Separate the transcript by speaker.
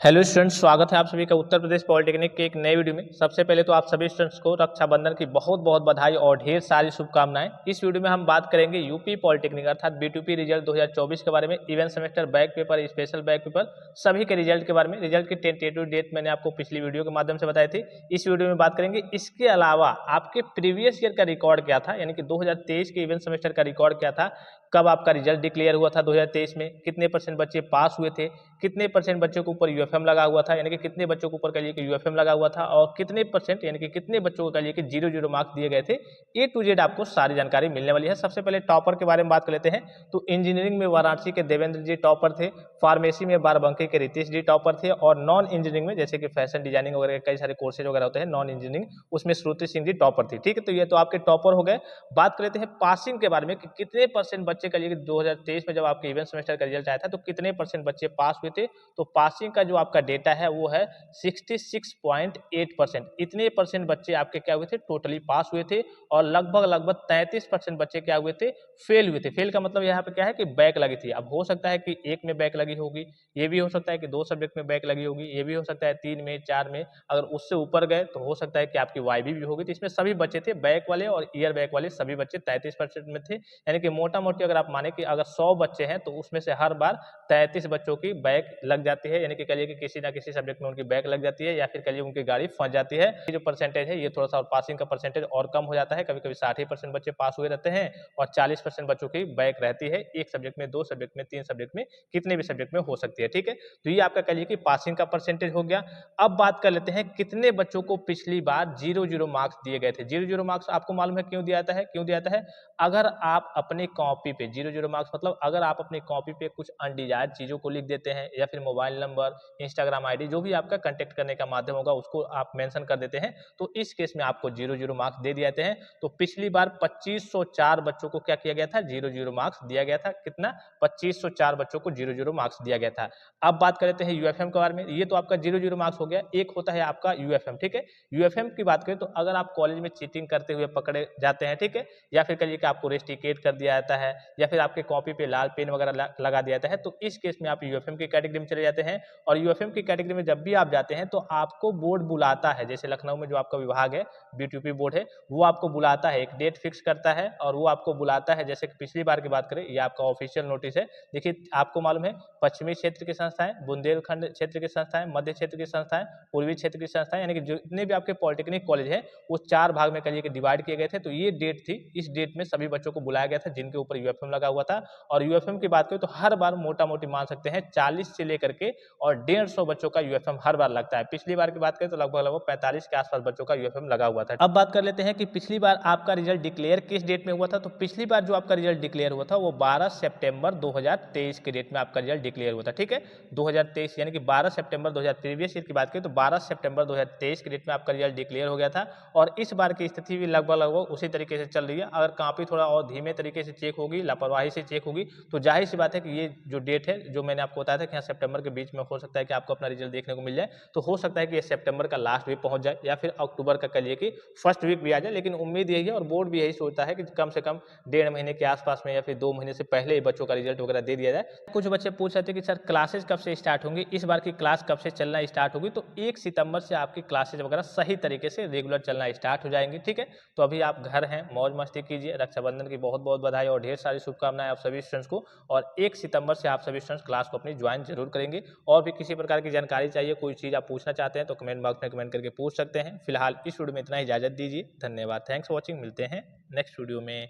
Speaker 1: Hello students, स्वागत है आप सभी का उत्तर प्रदेश पॉलिटेक्निक के एक नए वीडियो में। सबसे पहले तो आप सभी स्टूडेंट्स को रक्षाबंधन की बहुत बहुत बधाई और ढेर सारी शुभकामनाएं। इस वीडियो में हम बात करेंगे यूपी पॉलिटेक्निक अर्थात बीटूपी रिजल्ट 2024 के बारे में। Event semester back paper, special back paper सभी के रिजल्ट के बारे में। रिजल्ट की टेंटेटिव डेट मैंने आपको पिछली वीडियो के माध्यम से बताई थी, इस वीडियो में बात करेंगे। इसके अलावा आपके प्रीवियस ईयर का रिकॉर्ड क्या था, यानी कि 2023 के इवेंट सेमेस्टर का रिकॉर्ड क्या था, कब आपका रिजल्ट डिक्लेयर हुआ था 2023 में, कितने परसेंट बच्चे पास हुए थे, कितने परसेंट बच्चों के ऊपर यूएफएम लगा हुआ था, यानी कि कितने बच्चों के ऊपर कह लीजिए कि यूएफएम लगा हुआ था, और कितने परसेंट यानी कि कितने बच्चों को कह लीजिए कि 0-0 मार्क्स दिए गए थे। ए टू जेड आपको सारी जानकारी मिलने वाली है। सबसे पहले टॉपर के बारे में बात कर लेते हैं। तो इंजीनियरिंग में वाराणसी के देवेंद्र जी टॉपर थे, फार्मेसी में बाराबंकी के रितेश जी टॉपर थे, और नॉन इंजीनियरिंग में जैसे कि फैशन डिजाइनिंग वगैरह कई सारे कोर्सेज वगैरह होते हैं नॉन इंजीनियरिंग, उसमें श्रुति सिंह जी टॉपर थी। ठीक है, तो ये तो आपके टॉपर हो गए। बात कर लेते हैं पासिंग के बारे में कि कितने परसेंट बच्चे कह लीजिए 2023 में जब आपके इवेंट सेमेस्टर का रिजल्ट आया था तो कितने परसेंट बच्चे पास हुए थे। तो पासिंग का जो आपका डेटा है वो है 66.8%। इतने परसेंट बच्चे आपके क्या हुए थे, टोटली पास हुए थे, और लगभग 33% बच्चे क्या हुए थे, फेल हुए थे। फेल का मतलब यहाँ पे क्या है कि बैक लगी थी। अब हो सकता है कि एक में बैक लगी होगी, ये भी हो सकता है कि 2 सब्जेक्ट में बैक लगी होगी, ये भी हो सकता है 3 में, 4 में। अगर उससे ऊपर गए तो हो सकता है कि आपकी वाईबी भी होगी। तो इसमें सभी बच्चे थे, बैक वाले और ईयर बैक वाले सभी बच्चे 33% में थे। यानी कि मोटा मोटी अगर आप माने कि अगर 100 बच्चे हैं तो उसमें से हर बार 33 बच्चों की बैक लग जाती है, यानी कि कहिए कि किसी ना किसी सब्जेक्ट में उनकी बैक लग जाती है, या फिर कहिए उनकी गाड़ी फंस जाती है। ये जो परसेंटेज है ये थोड़ा सा पासिंग का परसेंटेज और कम हो जाता है। कभी कभी 60% बच्चे पास हुए रहते हैं और 40% बच्चों की बैक रहती है। एक सब्जेक्ट में, 2 सब्जेक्ट में, 3 सब्जेक्ट में, कितने भी सब्जेक्ट में हो सकती है। ठीक है, तो ये आपका कहिए कि पासिंग का परसेंटेज हो गया। अब बात कर लेते हैं कितने बच्चों को पिछली बार 0-0 मार्क्स दिए गए थे। 0-0 मार्क्स आपको मालूम है क्यों दिया जाता है? क्यों दिया जाता है? अगर आप अपनी कॉपी पे 0-0 मार्क्स मतलब अगर आप अपनी कॉपी पे कुछ अनडिजायर्ड चीज़ों को लिख देते हैं, या फिर मोबाइल नंबर, इंस्टाग्राम आईडी, जो भी आपका कांटेक्ट करने का माध्यम होगा उसको आप मेंशन कर देते हैं, तो इस केस में आपको 0-0 मार्क्स दे दिए जाते हैं। तो पिछली बार 2504 बच्चों को क्या किया गया था, 0-0 मार्क्स दिया गया था। कितना? 2504 बच्चों को 0-0 मार्क्स दिया गया था। अब बात कर लेते हैं यूएफएम के बारे में। ये तो आपका 0-0 मार्क्स हो गया। एक होता है आपका यूएफएम। ठीक है, यूएफएम की बात करें तो अगर आप कॉलेज में चीटिंग करते हुए पकड़े जाते हैं, ठीक है, या फिर कहिए कि आपको रेस्टिकेट कर दिया जाता है, या फिर आपके कॉपी पे लाल पेन वगैरह लगा दिया जाता है, तो इस केस में आप यूएफएम की कैटेगरी में चले जाते हैं। और यूएफएम की कैटेगरी में जब भी आप जाते हैं तो आपको बोर्ड बुलाता है। जैसे लखनऊ में जो आपका विभाग है, बीटीयूपी बोर्ड है, वो आपको बुलाता है, एक डेट फिक्स करता है और वो आपको बुलाता है। जैसे कि पिछली बार की बात करें, ये आपका ऑफिशियल नोटिस है। देखिए, आपको मालूम है पश्चिमी क्षेत्र की संस्थाएं, बुंदेलखंड क्षेत्र की संस्थाएं, मध्य क्षेत्र की संस्थाएं, पूर्वी क्षेत्र की संस्थाएं, यानी कि जितने भी आपके पॉलिटेक्निक कॉलेज है वो 4 भाग में कहिए कि डिवाइड किए गए थे। तो ये डेट थी, इस डेट में सभी बच्चों को बुलाया गया था जिनके ऊपर यूएफएम लगा हुआ था। और यूएफएम की बात करें तो हर बार मोटा मोटी मान सकते हैं 40 से लेकर के और 150 बच्चों का यूएफएम हर बार लगता है। पिछली बार की बात करें तो लगभग 45 के आसपास बच्चों का यूएफएम लगा हुआ था। अब बात कर लेते हैं कि पिछली बार आपका रिजल्ट डिक्लेयर किस डेट में हुआ था। तो पिछली बार जो आपका रिजल्ट डिक्लेयर हुआ था वो 12 सितंबर 2023 के डेट में आपका रिजल्ट डिक्लेयर हुआ था। ठीक है, 2023 यानी कि 12 सितंबर 2000 प्रीवियस ईयर की बात करें तो 12 सितंबर 2023 के डेट में आपका रिजल्ट डिक्लेयर हो गया था। और इस बार की स्थिति भी लगभग उसी तरीके से चल रही है। अगर काफ़ी थोड़ा और धीमे तरीके से चेक होगी, लापरवाही से चेक होगी, तो जाहिर सी बात है कि ये जो डेट है जो मैंने आपको बताया था कि यहाँ सितंबर के बीच में हो सकता है कि आपको अपना रिजल्ट देखने को मिल जाए, तो हो सकता है कि ये सितंबर का लास्ट वीक पहुंच जाए या फिर अक्टूबर का कहिए कि फर्स्ट वीक भी आ जाए। लेकिन उम्मीद यही है और बोर्ड भी यही सोचता है कि कम से कम 1.5 महीने के आसपास में या फिर 2 महीने से पहले ही बच्चों का रिजल्ट वगैरह दे दिया जाए। कुछ बच्चे पूछ रहे थे कि सर क्लासेज कब से स्टार्ट होंगी, इस बार की क्लास कब से चलना स्टार्ट होगी। तो 1 सितंबर से आपकी क्लासेज वगैरह सही तरीके से रेगुलर चलना स्टार्ट हो जाएंगी। ठीक है, तो अभी आप घर हैं, मौज मस्ती कीजिए। रक्षाबंधन की बहुत बहुत बधाई और ढेर सारी शुभकामनाएं आप सभी स्टूडेंट्स को। और 1 सितंबर से आप सभी स्टूडेंट्स क्लास को अपनी ज्वाइन जरूर करेंगे। और भी किसी प्रकार की जानकारी चाहिए, कोई चीज़ आप पूछना चाहते हैं तो कमेंट बॉक्स में कमेंट करके पूछ सकते हैं। फिलहाल इस वीडियो में इतना ही, इजाजत दीजिए। धन्यवाद, थैंक्स फॉर वॉचिंग। मिलते हैं नेक्स्ट वीडियो में।